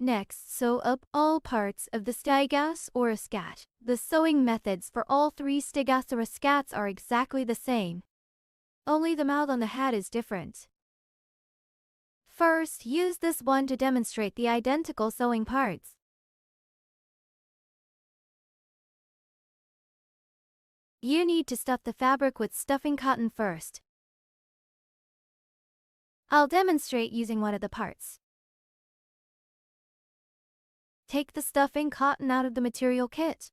Next, sew up all parts of the stitsch or scat. The sewing methods for all three stitsch or scats are exactly the same. Only the mouth on the hat is different. First, use this one to demonstrate the identical sewing parts. You need to stuff the fabric with stuffing cotton first. I'll demonstrate using one of the parts. Take the stuffing cotton out of the material kit.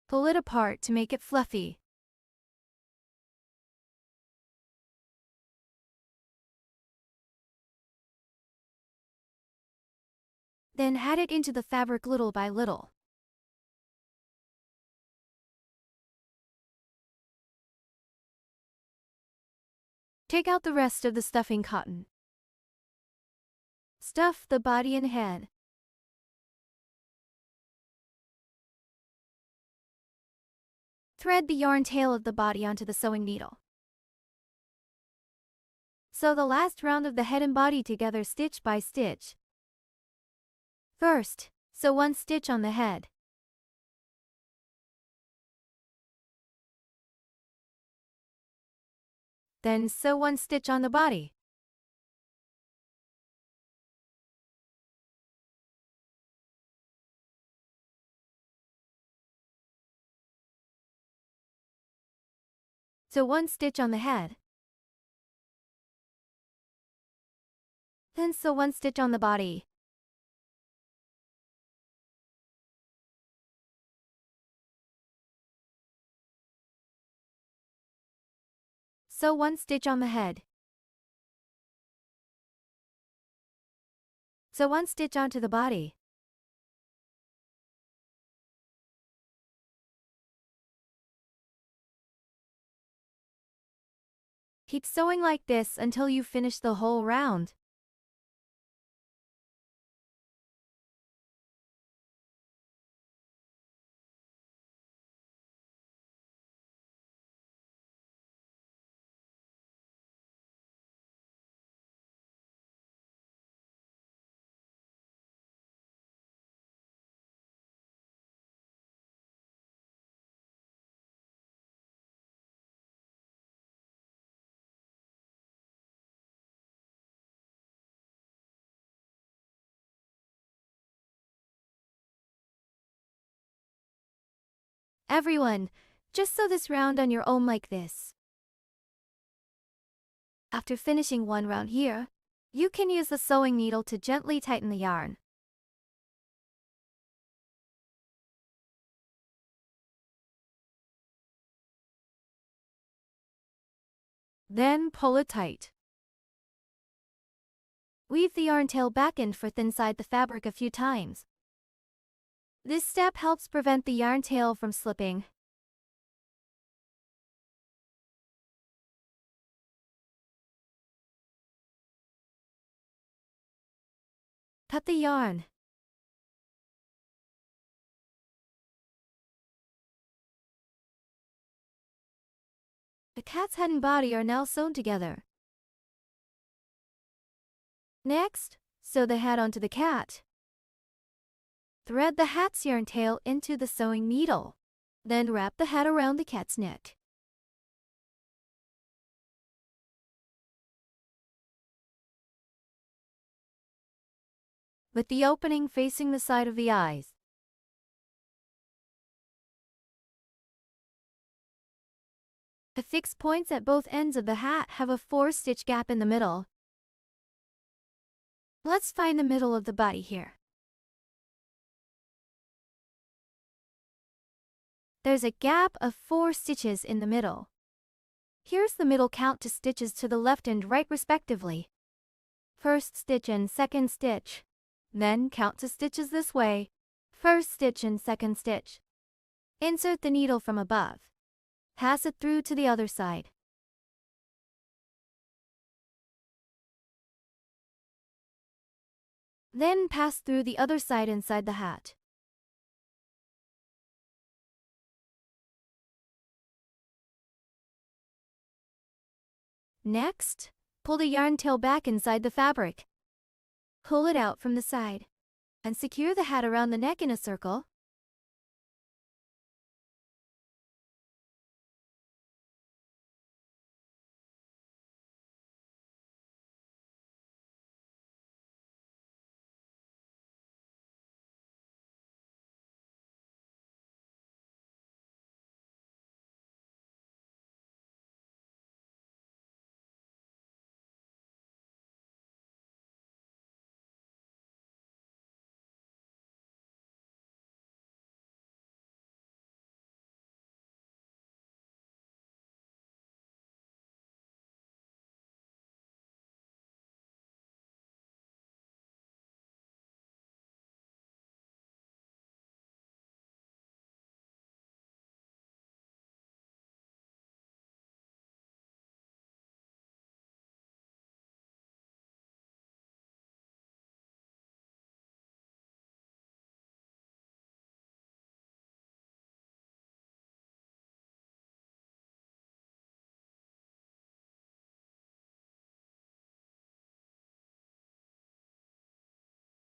Pull it apart to make it fluffy. Then add it into the fabric little by little. Take out the rest of the stuffing cotton. Stuff the body and head. Thread the yarn tail of the body onto the sewing needle. Sew the last round of the head and body together stitch by stitch. First, sew one stitch on the head. Then sew one stitch on the body. Sew one stitch on the head. Then sew one stitch on the body. Sew one stitch on the head. Sew one stitch onto the body. Keep sewing like this until you finish the whole round. Everyone, just sew this round on your own like this. After finishing one round here, you can use the sewing needle to gently tighten the yarn. Then pull it tight. Weave the yarn tail back and forth inside the fabric a few times. This step helps prevent the yarn tail from slipping. Cut the yarn. The cat's head and body are now sewn together. Next, sew the head onto the cat. Thread the hat's yarn tail into the sewing needle. Then wrap the hat around the cat's neck. With the opening facing the side of the eyes. The fixed points at both ends of the hat have a 4-stitch gap in the middle. Let's find the middle of the body here. There's a gap of 4 stitches in the middle. Here's the middle count to stitches to the left and right respectively. First stitch and second stitch. Then count to stitches this way. First stitch and second stitch. Insert the needle from above. Pass it through to the other side. Then pass through the other side inside the hat. Next, pull the yarn tail back inside the fabric. Pull it out from the side. and secure the hat around the neck in a circle.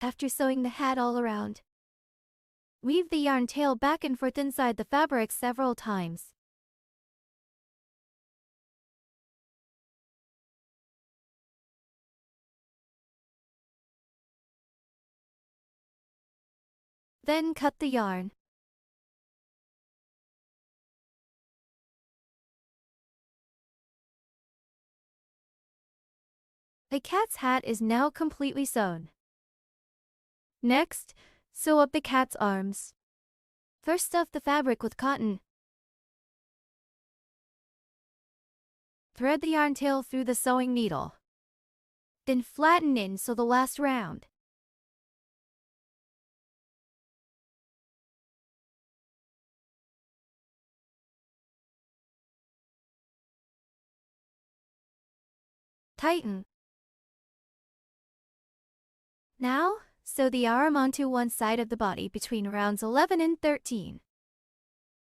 After sewing the hat all around, weave the yarn tail back and forth inside the fabric several times. Then cut the yarn. The cat's hat is now completely sewn. Next, sew up the cat's arms. First stuff the fabric with cotton. Thread the yarn tail through the sewing needle. Then flatten in so the last round. Tighten. Now, sew the arm onto one side of the body between rounds 11 and 13.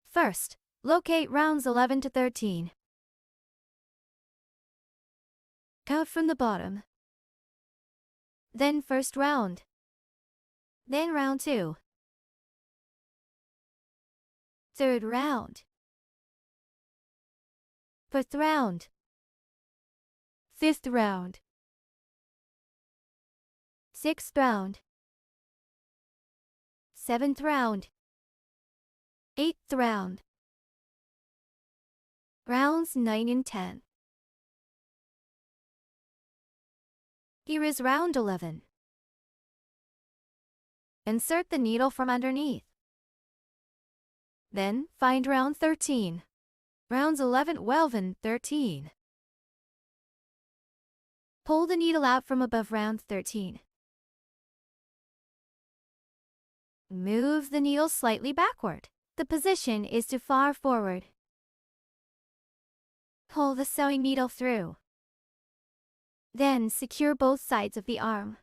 First, locate rounds 11 to 13. Count from the bottom. Then first round. Then round 2. Third round. Fourth round. Fifth round. Sixth round. Seventh round. Eighth round. Rounds 9 and 10. Here is round 11. Insert the needle from underneath. Then find round 13. Rounds 11, 12, and 13. Pull the needle out from above round 13. Move the needle slightly backward. The position is too far forward. Pull the sewing needle through. Then secure both sides of the arm.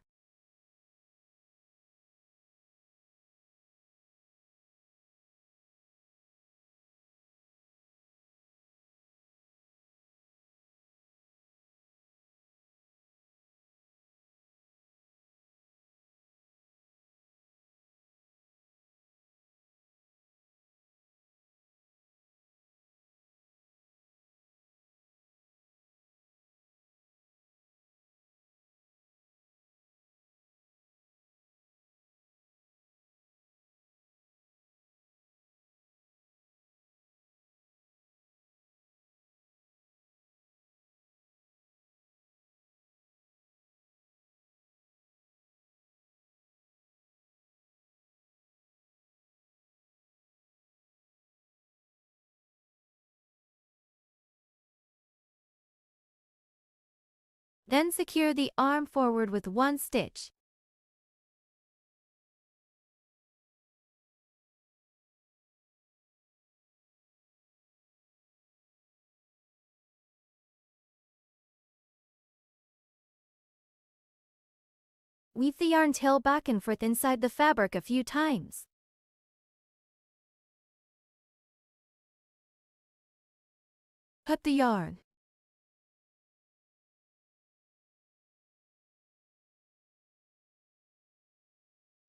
Then secure the arm forward with one stitch. Weave the yarn tail back and forth inside the fabric a few times. Cut the yarn.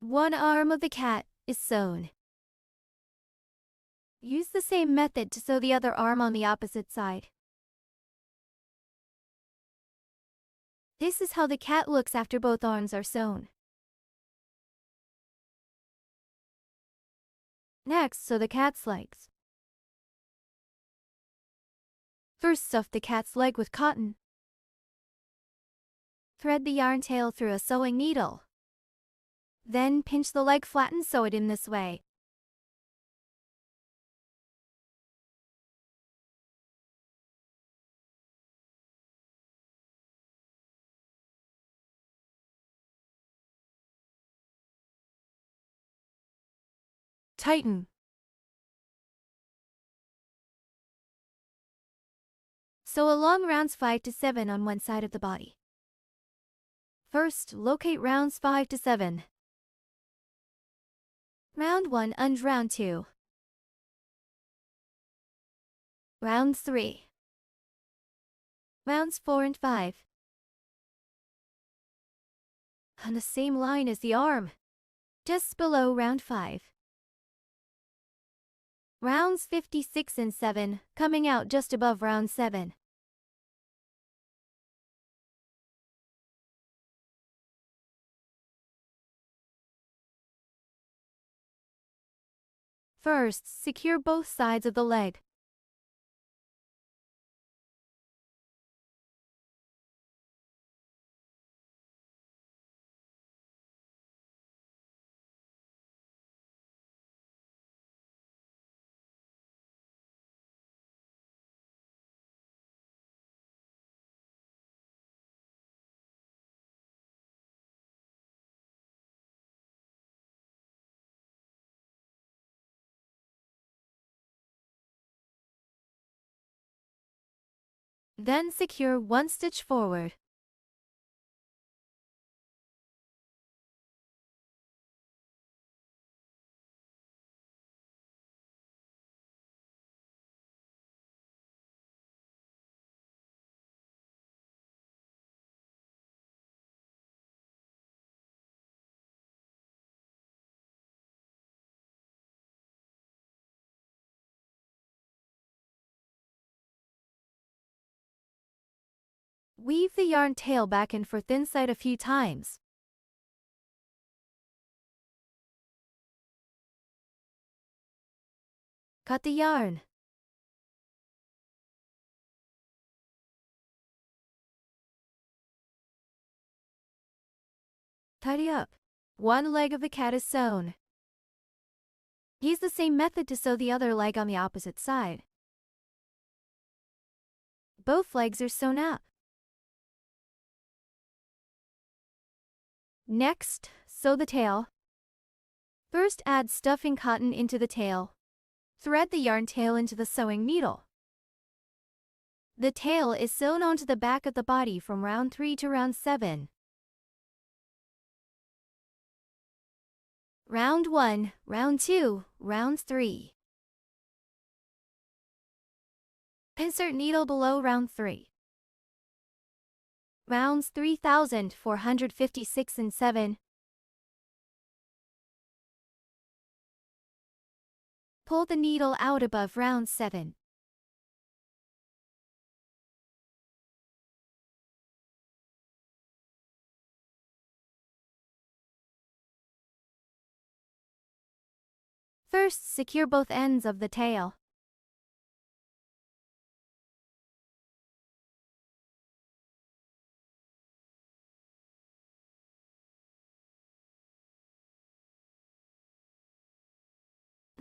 One arm of the cat is sewn. Use the same method to sew the other arm on the opposite side. This is how the cat looks after both arms are sewn. Next, sew the cat's legs. First, stuff the cat's leg with cotton. Thread the yarn tail through a sewing needle. Then pinch the leg flat and sew it in this way. Tighten. Sew along rounds 5 to 7 on one side of the body. First, locate rounds 5 to 7. Round 1 and round 2. Rounds 3. Rounds 4 and 5. On the same line as the arm, just below round 5. Rounds 56 and 7, coming out just above round 7. First, secure both sides of the leg. Then secure one stitch forward. Weave the yarn tail back and forth inside a few times. Cut the yarn. Tidy up. One leg of the cat is sewn. Use the same method to sew the other leg on the opposite side. Both legs are sewn up. Next, sew the tail. First, add stuffing cotton into the tail. Thread the yarn tail into the sewing needle. The tail is sewn onto the back of the body from round 3 to round 7. Round 1, round 2, round 3. Insert needle below round 3. Rounds 3,456 and 7. Pull the needle out above round 7. First, secure both ends of the tail.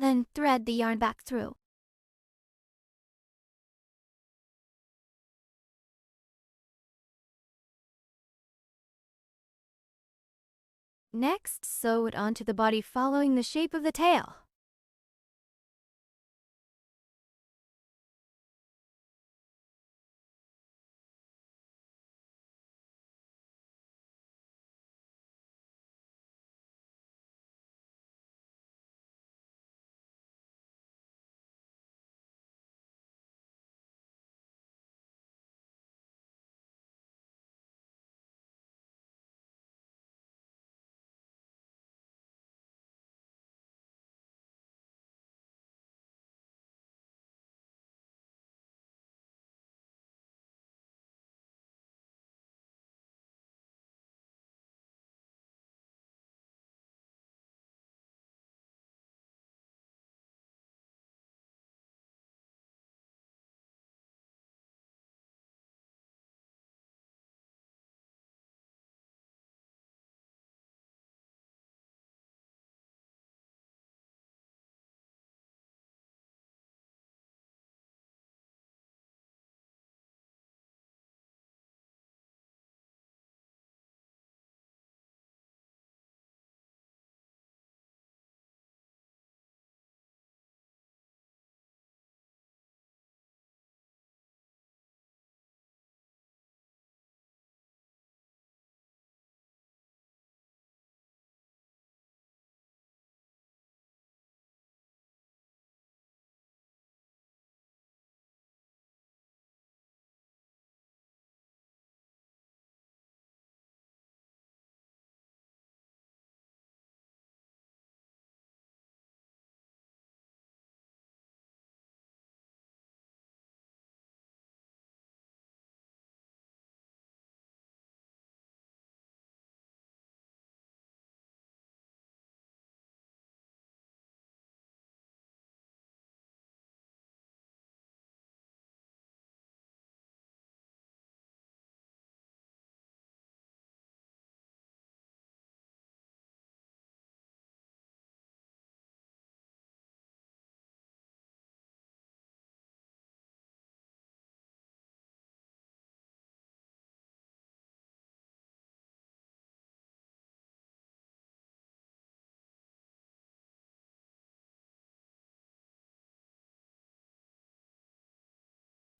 Then thread the yarn back through. Next, sew it onto the body following the shape of the tail.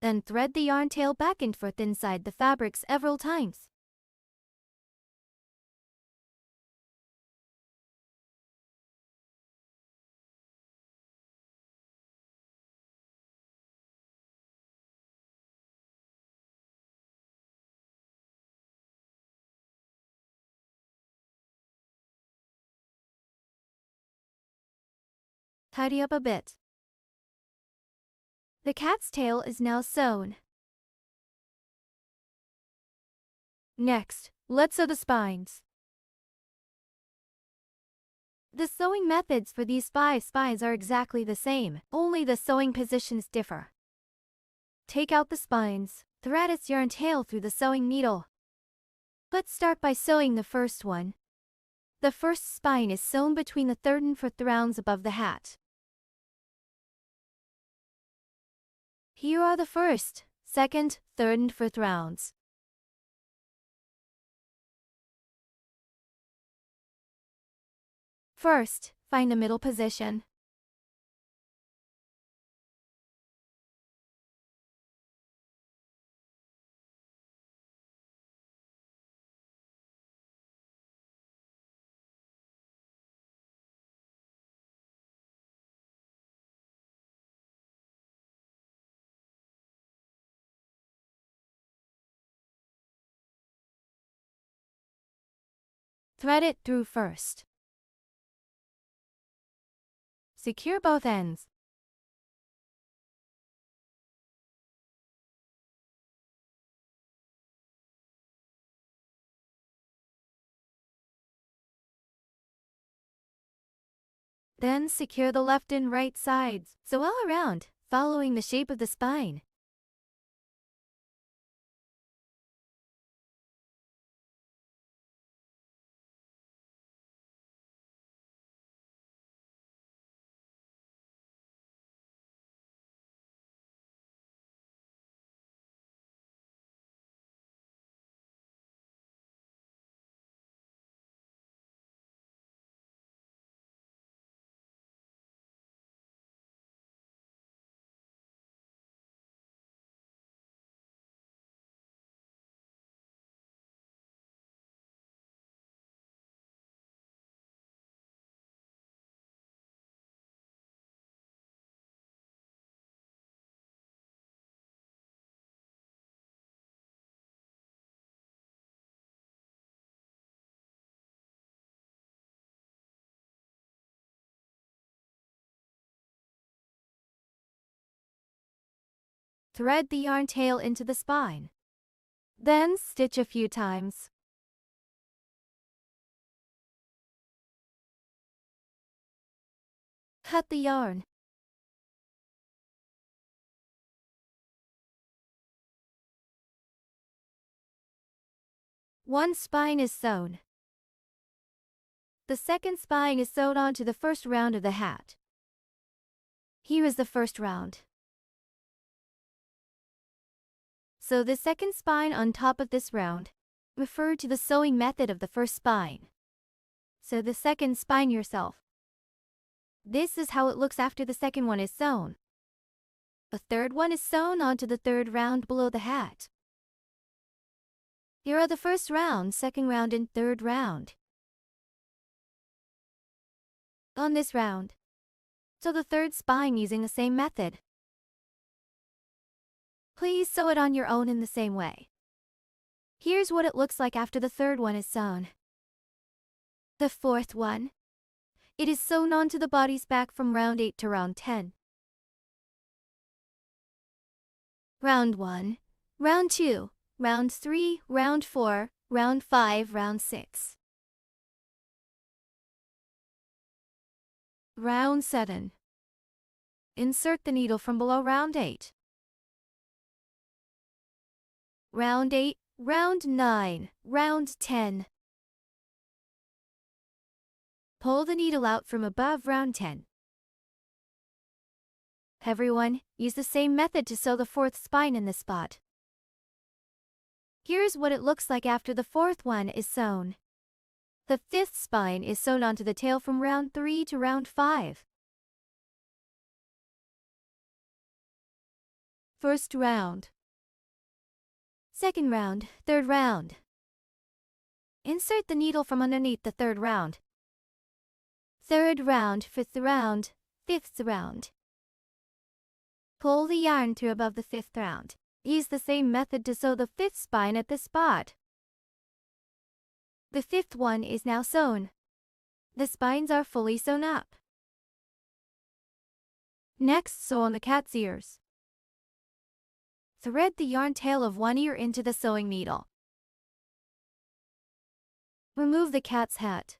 Then thread the yarn tail back and forth inside the fabric several times. Tidy up a bit. The cat's tail is now sewn. Next, let's sew the spines. The sewing methods for these 5 spines are exactly the same, only the sewing positions differ. Take out the spines, thread its yarn tail through the sewing needle. Let's start by sewing the first one. The first spine is sewn between the third and fourth rounds above the hat. Here are the first, second, third and fourth rounds. First, find the middle position. Thread it through first. Secure both ends. Then secure the left and right sides, sew all around, following the shape of the spine. Thread the yarn tail into the spine. Then stitch a few times. Cut the yarn. One spine is sewn. The second spine is sewed onto the first round of the hat. Here is the first round. Sew the second spine on top of this round. Refer to the sewing method of the first spine. Sew the second spine yourself. This is how it looks after the second one is sewn. A third one is sewn onto the third round below the hat. Here are the first round, second round, and third round. On this round, sew the third spine using the same method. Please sew it on your own in the same way. Here's what it looks like after the third one is sewn. The fourth one. It is sewn onto the body's back from round 8 to round 10. Round 1, round 2, round 3, round 4, round 5, round 6. Round 7. Insert the needle from below round 8. Round 8, round 9, round 10. Pull the needle out from above round 10. Everyone, use the same method to sew the fourth spine in this spot. Here's what it looks like after the fourth one is sewn. The fifth spine is sewn onto the tail from round 3 to round 5. First round. Second round, third round. Insert the needle from underneath the third round. Third round, fifth round, fifth round. Pull the yarn through above the fifth round. Use the same method to sew the fifth spine at this spot. The fifth one is now sewn. The spines are fully sewn up. Next, sew on the cat's ears. Thread the yarn tail of one ear into the sewing needle. Remove the cat's hat.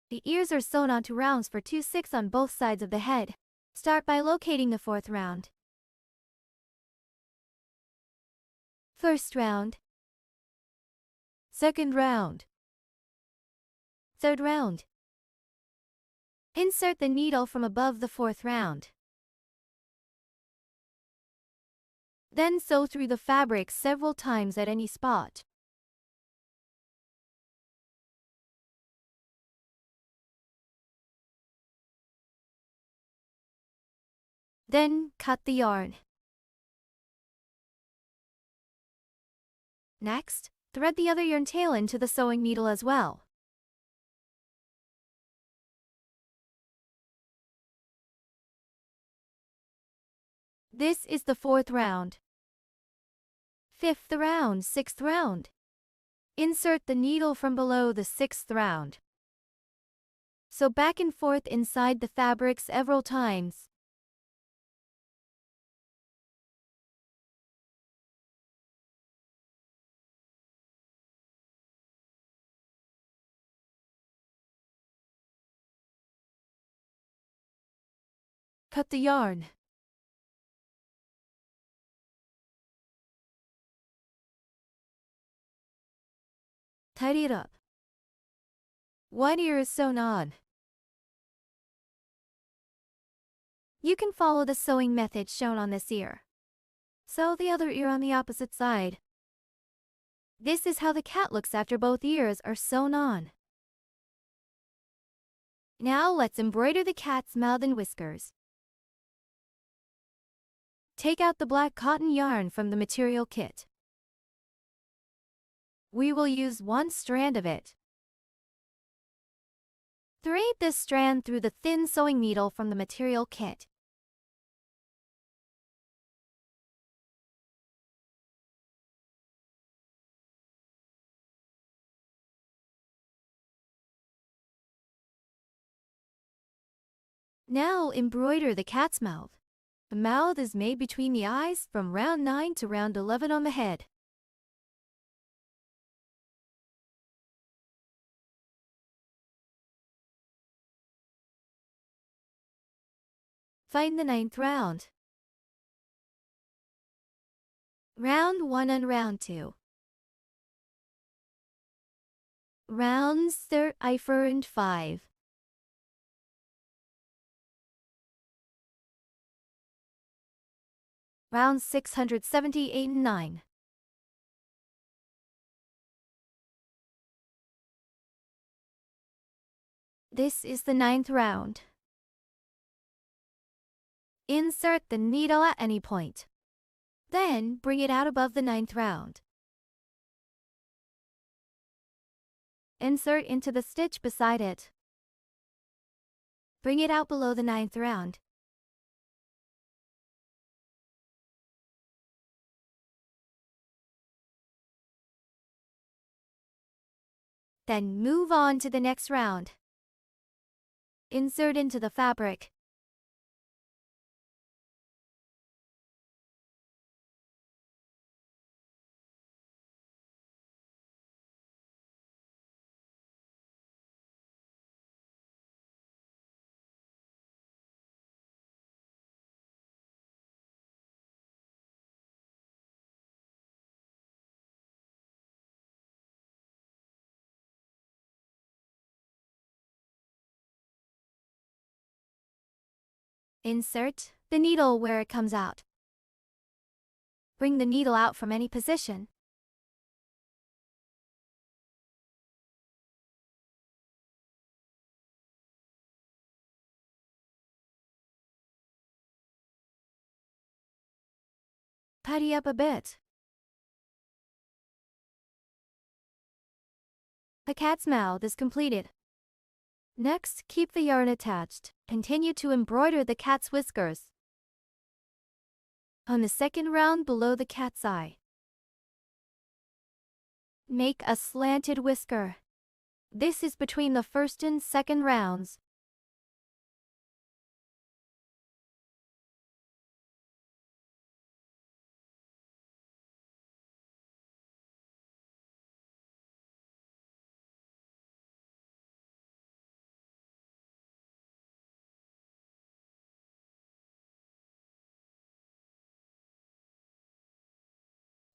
The ears are sewn onto rounds for 2/6 on both sides of the head. Start by locating the fourth round. First round. Second round. Third round. Insert the needle from above the fourth round. Then sew through the fabric several times at any spot. Then, cut the yarn. Next, thread the other yarn tail into the sewing needle as well. This is the fourth round. Fifth round, sixth round. Insert the needle from below the sixth round. Sew back and forth inside the fabric several times. Cut the yarn. Tidy it up. One ear is sewn on. You can follow the sewing method shown on this ear. Sew the other ear on the opposite side. This is how the cat looks after both ears are sewn on. Now let's embroider the cat's mouth and whiskers. Take out the black cotton yarn from the material kit. We will use one strand of it. Thread this strand through the thin sewing needle from the material kit. Now embroider the cat's mouth. The mouth is made between the eyes from round 9 to round 11 on the head. Find the 9th round. Round 1 and round 2. Rounds 3, 4 and 5. Rounds 678 and 9. This is the 9th round. Insert the needle at any point. Then bring it out above the 9th round. Insert into the stitch beside it. Bring it out below the 9th round. Then move on to the next round. Insert into the fabric. Insert the needle where it comes out. Bring the needle out from any position. Putty up a bit. The cat's mouth is completed. Next, keep the yarn attached. Continue to embroider the cat's whiskers on the second round below the cat's eye. Make a slanted whisker. This is between the first and second rounds.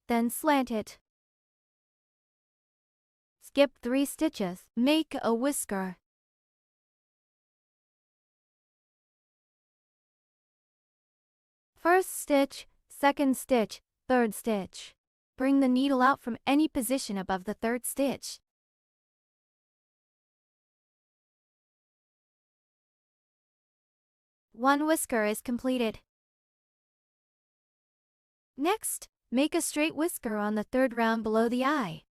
Then slant it. Skip 3 stitches. Make a whisker. First stitch, second stitch, third stitch. Bring the needle out from any position above the third stitch. One whisker is completed. Next, make a straight whisker on the third round below the eye.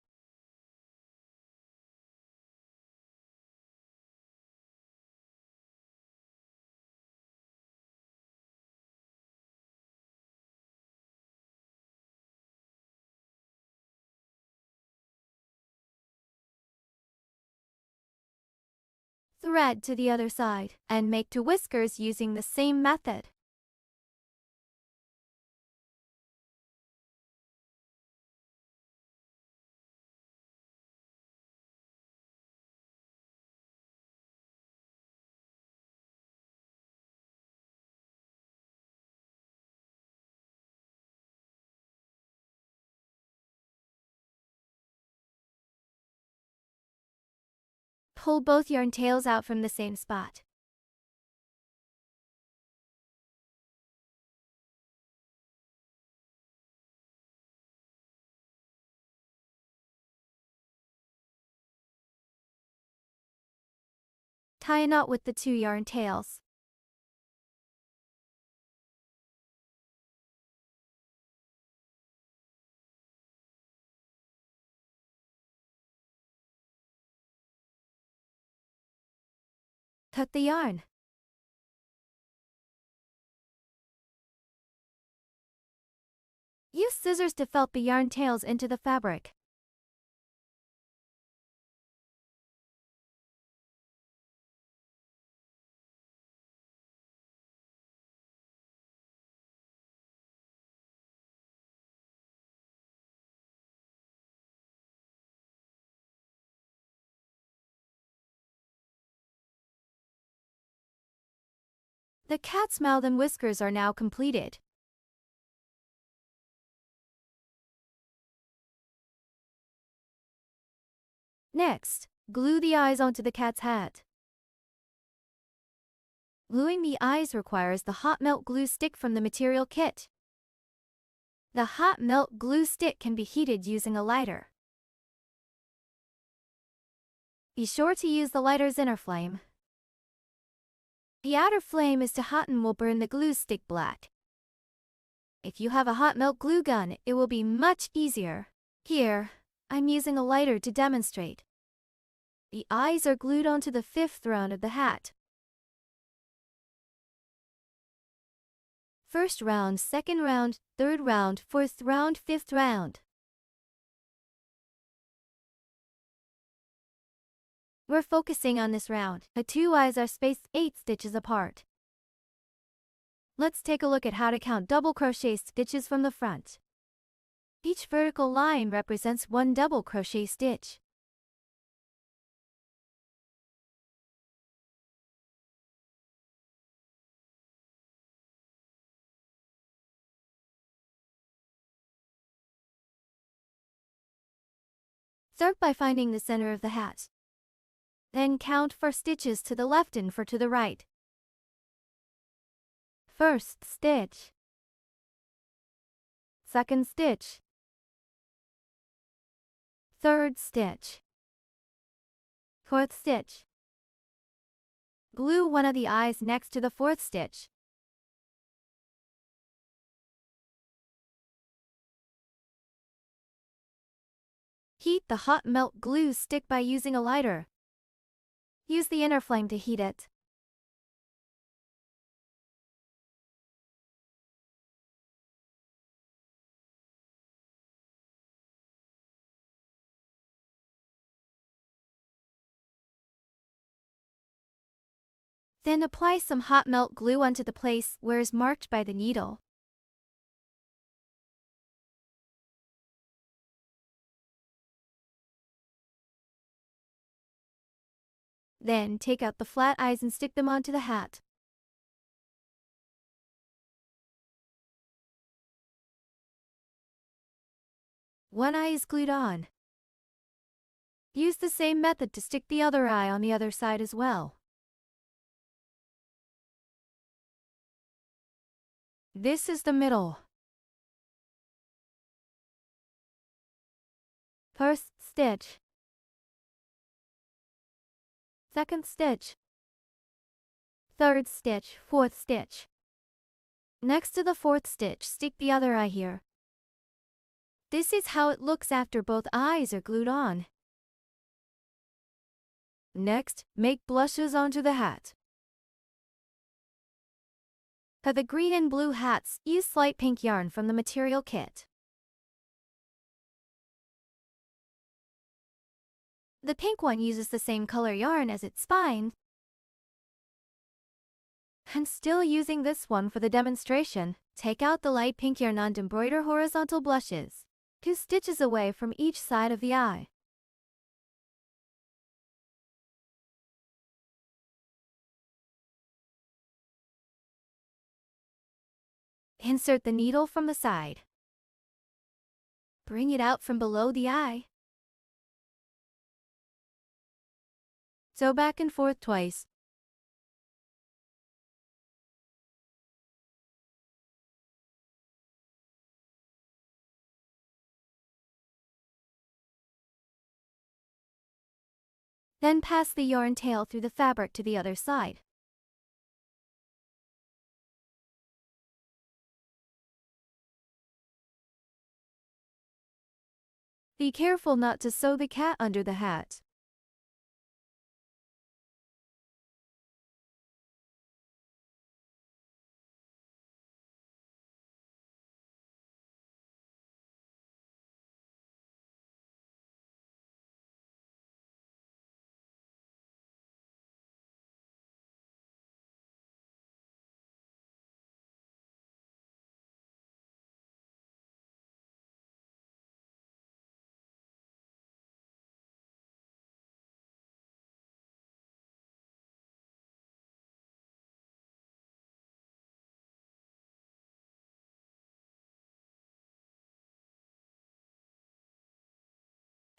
Thread to the other side, and make 2 whiskers using the same method. Pull both yarn tails out from the same spot. Tie a knot with the 2 yarn tails. Cut the yarn. Use scissors to felt the yarn tails into the fabric. The cat's mouth and whiskers are now completed. Next, glue the eyes onto the cat's hat. Gluing the eyes requires the hot melt glue stick from the material kit. The hot melt glue stick can be heated using a lighter. Be sure to use the lighter's inner flame. The outer flame is too hot and will burn the glue stick black. If you have a hot melt glue gun, it will be much easier. Here, I'm using a lighter to demonstrate. The eyes are glued onto the 5th round of the hat. First round, second round, third round, 4th round, 5th round. We're focusing on this round. The 2 eyes are spaced 8 stitches apart. Let's take a look at how to count double crochet stitches from the front. Each vertical line represents 1 double crochet stitch. Start by finding the center of the hat. Then count 4 stitches to the left and 4 to the right. First stitch. Second stitch. Third stitch. Fourth stitch. Glue one of the eyes next to the 4th stitch. Heat the hot melt glue stick by using a lighter. Use the inner flame to heat it. Then apply some hot melt glue onto the place where is marked by the needle. Then take out the flat eyes and stick them onto the hat. One eye is glued on. Use the same method to stick the other eye on the other side as well. This is the middle. First stitch. Second stitch. Third stitch, fourth stitch. Next to the fourth stitch, stick the other eye here. This is how it looks after both eyes are glued on. Next, make blushes onto the hat. For the green and blue hats, use light pink yarn from the material kit. The pink one uses the same color yarn as its spine. And still using this one for the demonstration, take out the light pink yarn and embroider horizontal blushes, 2 stitches away from each side of the eye. Insert the needle from the side. Bring it out from below the eye. Sew back and forth twice. Then pass the yarn tail through the fabric to the other side. Be careful not to sew the cat under the hat.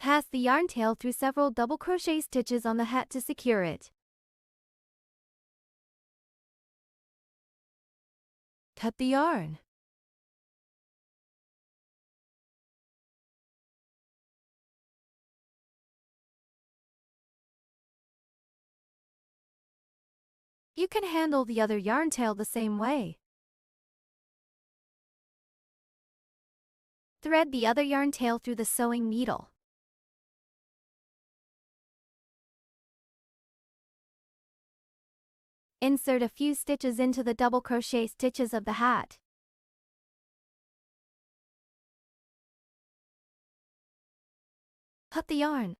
Pass the yarn tail through several double crochet stitches on the hat to secure it. Cut the yarn. You can handle the other yarn tail the same way. Thread the other yarn tail through the sewing needle. Insert a few stitches into the double crochet stitches of the hat. Cut the yarn.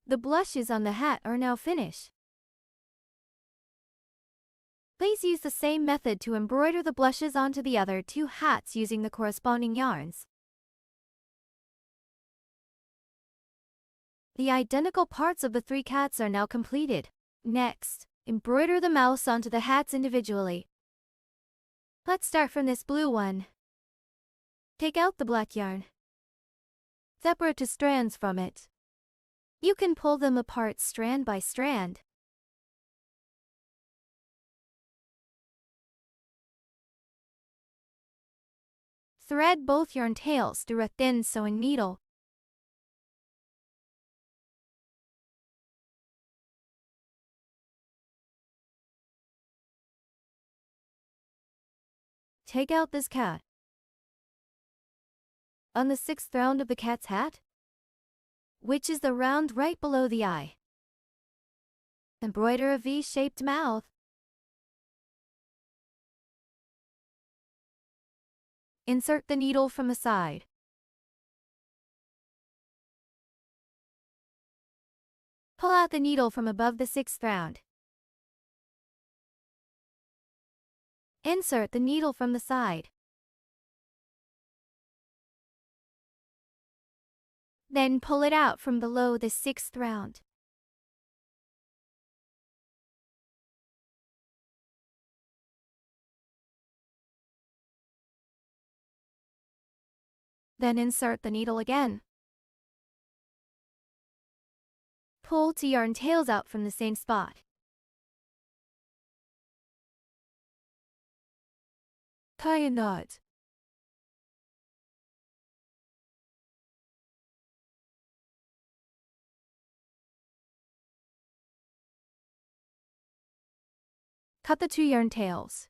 The blushes on the hat are now finished. Please use the same method to embroider the blushes onto the other 2 hats using the corresponding yarns. The identical parts of the 3 cats are now completed. Next, embroider the mouse onto the hats individually. Let's start from this blue one. Take out the black yarn. Separate 2 strands from it. You can pull them apart strand by strand. Thread both yarn tails through a thin sewing needle. Take out this cat. On the 6th round of the cat's hat, which is the round right below the eye, embroider a V-shaped mouth. Insert the needle from the side. Pull out the needle from above the 6th round. Insert the needle from the side. Then pull it out from below the 6th round. Then insert the needle again. Pull 2 yarn tails out from the same spot. Tie a knot. Cut the 2 yarn tails.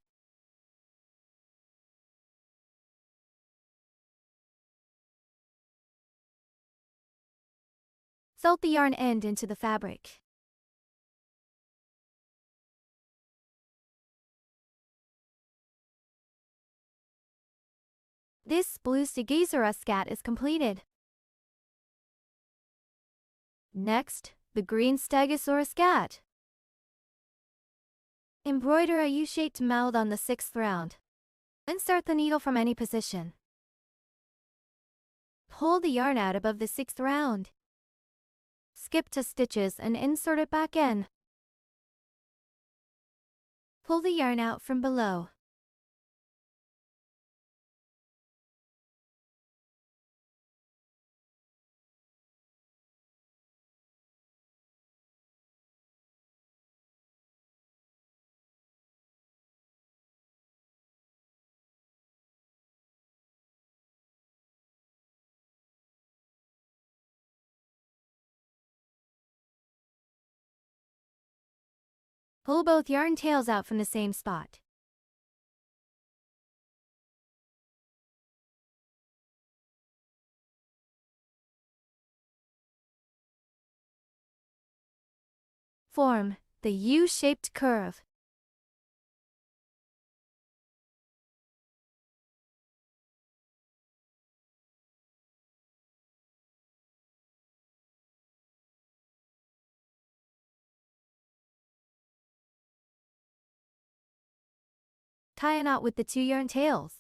Fold the yarn end into the fabric. This blue Stegosaurus cat is completed. Next, the green Stegosaurus cat. Embroider a U-shaped mouth on the 6th round. Insert the needle from any position. Pull the yarn out above the 6th round. Skip 2 stitches and insert it back in. Pull the yarn out from below. Pull both yarn tails out from the same spot. Form the U-shaped curve. Tie a knot with the 2 yarn tails.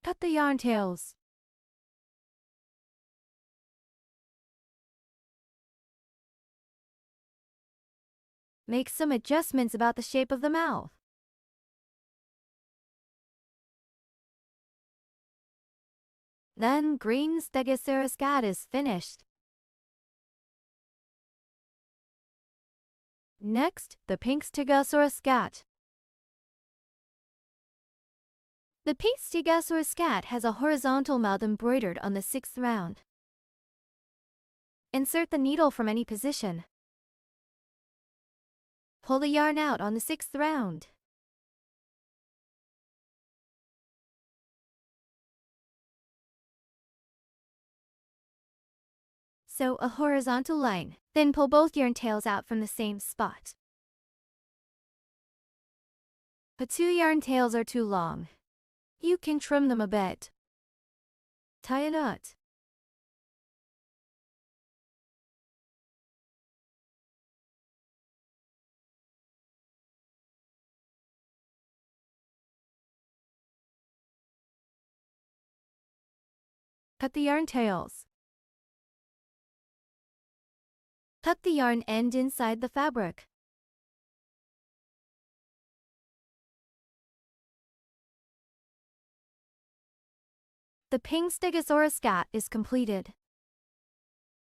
Cut the yarn tails. Make some adjustments about the shape of the mouth. Then green Stegosaurus cat is finished. Next, the pink Stegosaurus cat. The pink Stegosaurus cat has a horizontal mouth embroidered on the 6th round. Insert the needle from any position. Pull the yarn out on the 6th round. Sew a horizontal line, then pull both yarn tails out from the same spot. The 2 yarn tails are too long. You can trim them a bit. Tie a knot. Cut the yarn tails. Tuck the yarn end inside the fabric. The pink Stegosaurus cat is completed.